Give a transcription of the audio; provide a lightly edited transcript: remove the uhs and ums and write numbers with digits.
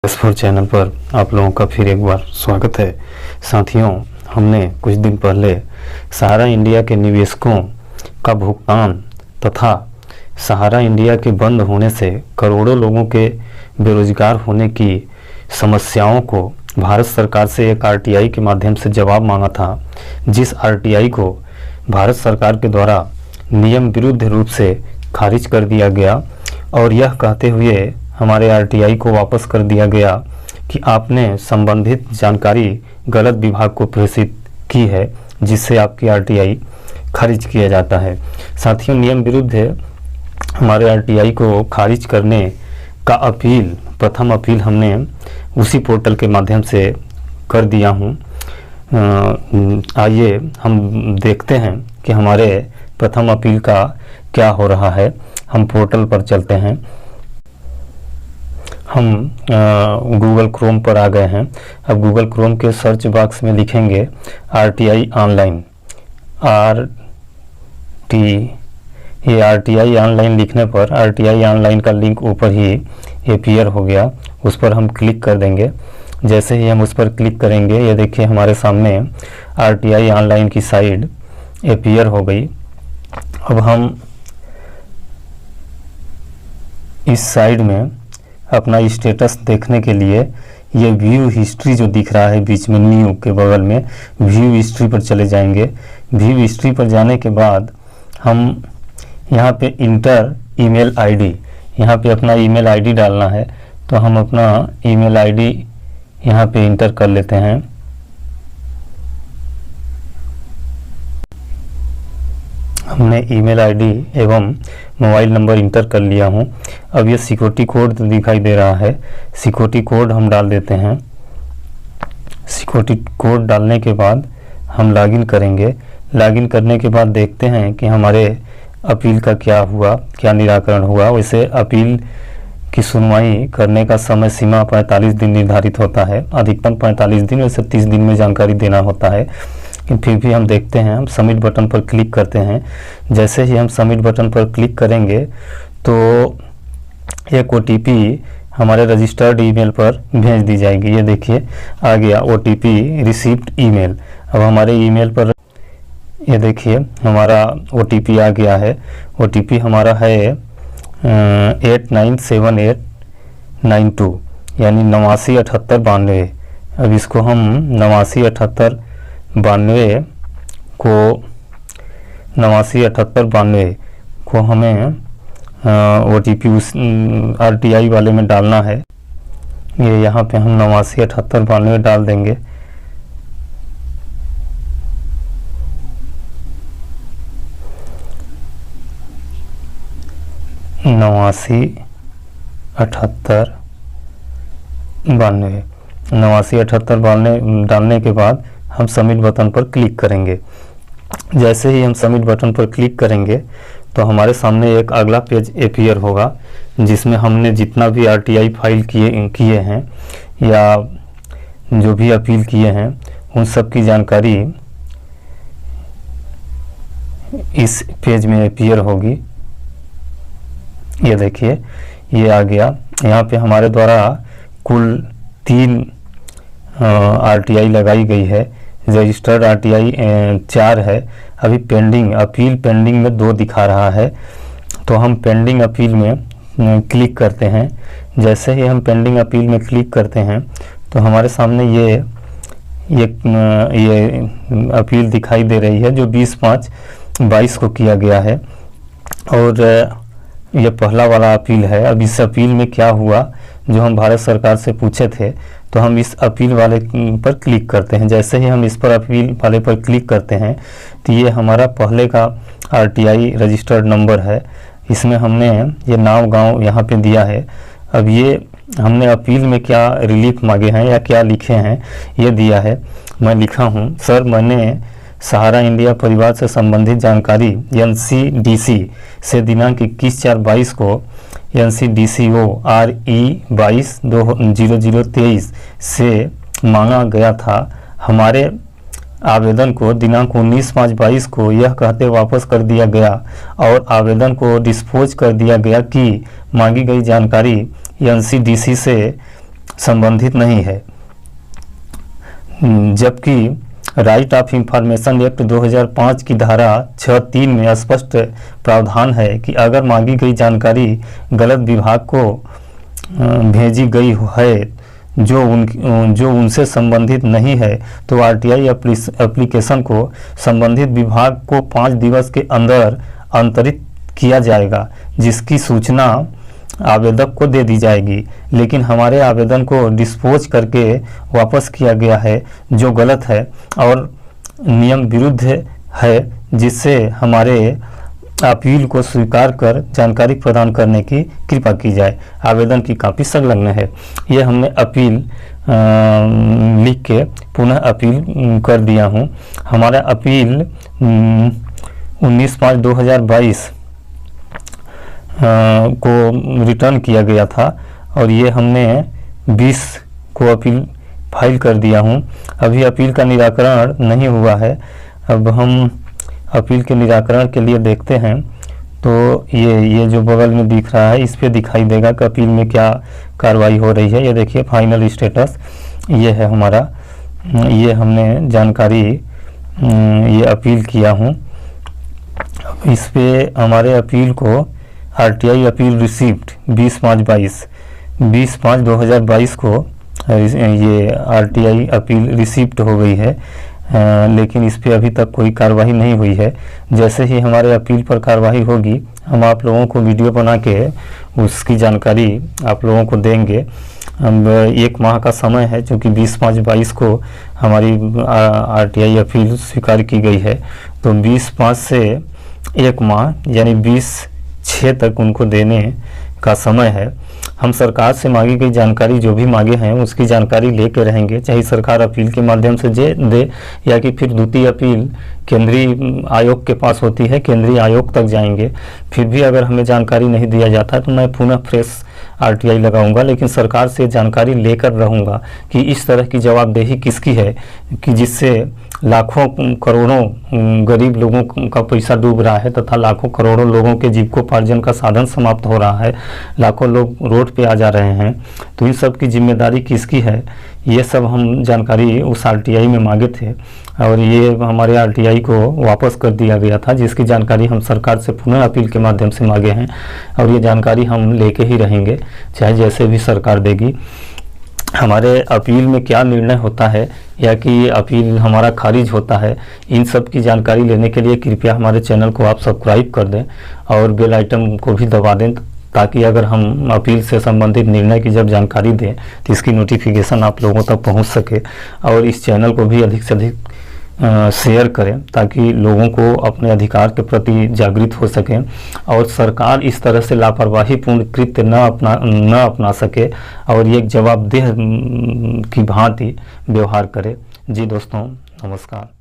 S4 channel पर आप लोगों का फिर एक बार स्वागत है। साथियों, हमने कुछ दिन पहले सहारा इंडिया के निवेशकों का भुगतान तथा सहारा इंडिया के बंद होने से करोड़ों लोगों के बेरोजगार होने की समस्याओं को भारत सरकार से एक RTI के माध्यम से जवाब मांगा था, जिस RTI को भारत सरकार के द्वारा नियम विरुद्ध रूप से खारिज कर दिया गया और यह कहते हुए हमारे RTI को वापस कर दिया गया कि आपने संबंधित जानकारी गलत विभाग को प्रेषित की है, जिससे आपकी RTI खारिज किया जाता है। साथियों, नियम विरुद्ध हमारे RTI को खारिज करने का प्रथम अपील हमने उसी पोर्टल के माध्यम से कर दिया हूँ। आइए हम देखते हैं कि हमारे प्रथम अपील का क्या हो रहा है। हम पोर्टल पर चलते हैं। हम गूगल क्रोम पर आ गए हैं। अब गूगल क्रोम के सर्च बॉक्स में लिखेंगे RTI ऑनलाइन, ये RTI ऑनलाइन लिखने पर RTI ऑनलाइन का लिंक ऊपर ही अपीयर हो गया, उस पर हम क्लिक कर देंगे। जैसे ही हम उस पर क्लिक करेंगे, ये देखिए हमारे सामने RTI ऑनलाइन की साइट अपीयर हो गई। अब हम इस साइड में अपना स्टेटस देखने के लिए ये व्यू हिस्ट्री जो दिख रहा है बीच में न्यू के बगल में, व्यू हिस्ट्री पर चले जाएंगे। व्यू हिस्ट्री पर जाने के बाद हम यहाँ पे इंटर ईमेल आईडी, यहाँ पे अपना ईमेल आईडी डालना है, तो हम अपना ईमेल आईडी यहाँ पे इंटर कर लेते हैं। हमने ईमेल आईडी एवं मोबाइल नंबर इंटर कर लिया हूँ। अब ये सिक्योरिटी कोड दिखाई दे रहा है, सिक्योरिटी कोड हम डाल देते हैं। सिक्योरिटी कोड डालने के बाद हम लॉगिन करेंगे। लॉगिन करने के बाद देखते हैं कि हमारे अपील का क्या हुआ, क्या निराकरण हुआ। वैसे अपील की सुनवाई करने का समय सीमा 45 दिन निर्धारित होता है, अधिकतम 45 दिन, वैसे 30 दिन में जानकारी देना होता है। फिर भी हम देखते हैं, हम सबमिट बटन पर क्लिक करते हैं। जैसे ही हम सबमिट बटन पर क्लिक करेंगे तो एक OTP हमारे रजिस्टर्ड ईमेल पर भेज दी जाएगी। ये देखिए आ गया OTP रिसीव्ड ईमेल। अब हमारे ईमेल पर ये देखिए हमारा OTP आ गया है। OTP हमारा है 897892, यानी 897892। अब इसको हम 897892 को हमें OTP उस RTI वाले में डालना है। ये यहाँ पे हम 897892 डाल देंगे। नवासी अठहत्तर बानवे डालने के बाद हम सबमिट बटन पर क्लिक करेंगे। जैसे ही हम सबमिट बटन पर क्लिक करेंगे तो हमारे सामने एक अगला पेज अपीयर होगा, जिसमें हमने जितना भी RTI फाइल किए हैं या जो भी अपील किए हैं उन सब की जानकारी इस पेज में अपीयर होगी। ये देखिए ये आ गया। यहाँ पे हमारे द्वारा कुल 3 RTI लगाई गई है। रजिस्टर्ड RTI 4 है। अभी पेंडिंग अपील पेंडिंग में 2 दिखा रहा है, तो हम पेंडिंग अपील में क्लिक करते हैं। जैसे ही हम पेंडिंग अपील में क्लिक करते हैं तो हमारे सामने ये अपील दिखाई दे रही है, जो 20/5/22 को किया गया है और ये पहला वाला अपील है। अब इस अपील में क्या हुआ जो हम भारत सरकार से पूछे थे, तो हम इस अपील वाले पर क्लिक करते हैं। जैसे ही हम इस पर अपील वाले पर क्लिक करते हैं तो ये हमारा पहले का RTI रजिस्टर्ड नंबर है। इसमें हमने ये नाम गांव यहाँ पे दिया है। अब ये हमने अपील में क्या रिलीफ मांगे हैं या क्या लिखे हैं ये दिया है। मैं लिखा हूँ, सर मैंने सहारा इंडिया परिवार से संबंधित जानकारी NCDC से दिनांक 21/4/22 को NCDCO RE 22/0023 से मांगा गया था। हमारे आवेदन को दिनांक 19/5/22 को यह कहते वापस कर दिया गया और आवेदन को डिस्पोज कर दिया गया कि मांगी गई जानकारी NCDC से संबंधित नहीं है, जबकि राइट ऑफ इंफॉर्मेशन एक्ट 2005 की धारा 6(3) में स्पष्ट प्रावधान है कि अगर मांगी गई जानकारी गलत विभाग को भेजी गई है जो उनसे संबंधित नहीं है तो आरटीआई एप्लीकेशन को संबंधित विभाग को 5 दिवस के अंदर अंतरित किया जाएगा, जिसकी सूचना आवेदक को दे दी जाएगी। लेकिन हमारे आवेदन को डिस्पोज करके वापस किया गया है, जो गलत है और नियम विरुद्ध है, जिससे हमारे अपील को स्वीकार कर जानकारी प्रदान करने की कृपा की जाए। आवेदन की काफ़ी संलग्न है। ये हमने अपील लिख के पुनः अपील कर दिया हूँ। हमारा अपील 19/5/2022 को रिटर्न किया गया था और ये हमने 20 को अपील फाइल कर दिया हूँ। अभी अपील का निराकरण नहीं हुआ है। अब हम अपील के निराकरण के लिए देखते हैं तो ये जो बगल में दिख रहा है, इस पे दिखाई देगा कि अपील में क्या कार्रवाई हो रही है। ये देखिए फाइनल स्टेटस ये है हमारा, ये हमने जानकारी ये अपील किया हूँ। इस पे हमारे अपील को आरटीआई अपील रिसीव्ड 20/5/2022 को ये आरटीआई अपील रिसीव्ड हो गई है, लेकिन इस पे अभी तक कोई कार्रवाई नहीं हुई है। जैसे ही हमारे अपील पर कार्रवाई होगी हम आप लोगों को वीडियो बना के उसकी जानकारी आप लोगों को देंगे। अब 1 माह का समय है, क्योंकि 20/5/22 को हमारी आरटीआई अपील स्वीकार की गई है, तो 20/5 से 1 माह यानी 20/6 तक उनको देने का समय है। हम सरकार से मांगी गई जानकारी जो भी मांगे हैं उसकी जानकारी लेके रहेंगे, चाहे सरकार अपील के माध्यम से दे या कि फिर द्वितीय अपील केंद्रीय आयोग के पास होती है, केंद्रीय आयोग तक जाएंगे। फिर भी अगर हमें जानकारी नहीं दिया जाता तो मैं पुनः फ्रेश आरटीआई लगाऊंगा, लेकिन सरकार से जानकारी लेकर रहूंगा कि इस तरह की जवाबदेही किसकी है कि जिससे लाखों करोड़ों गरीब लोगों का पैसा डूब रहा है तथा लाखों करोड़ों लोगों के जीविकोपार्जन का साधन समाप्त हो रहा है, लाखों लोग रोड पे आ जा रहे हैं। तो इन सब की जिम्मेदारी किसकी है, ये सब हम जानकारी उस आरटीआई में मांगे थे और ये हमारे आरटीआई को वापस कर दिया गया था, जिसकी जानकारी हम सरकार से पुनः अपील के माध्यम से मांगे हैं और ये जानकारी हम लेके ही रहेंगे, चाहे जैसे भी सरकार देगी। हमारे अपील में क्या निर्णय होता है या कि अपील हमारा खारिज होता है, इन सब की जानकारी लेने के लिए कृपया हमारे चैनल को आप सब्सक्राइब कर दें और बेल आइटम को भी दबा दें, ताकि अगर हम अपील से संबंधित निर्णय की जब जानकारी दें तो इसकी नोटिफिकेशन आप लोगों तक पहुंच सके। और इस चैनल को भी अधिक से अधिक शेयर करें ताकि लोगों को अपने अधिकार के प्रति जागृत हो सकें और सरकार इस तरह से लापरवाहीपूर्ण कृत्य न अपना सके और ये एक जवाबदेह की भांति व्यवहार करे। जी दोस्तों, नमस्कार।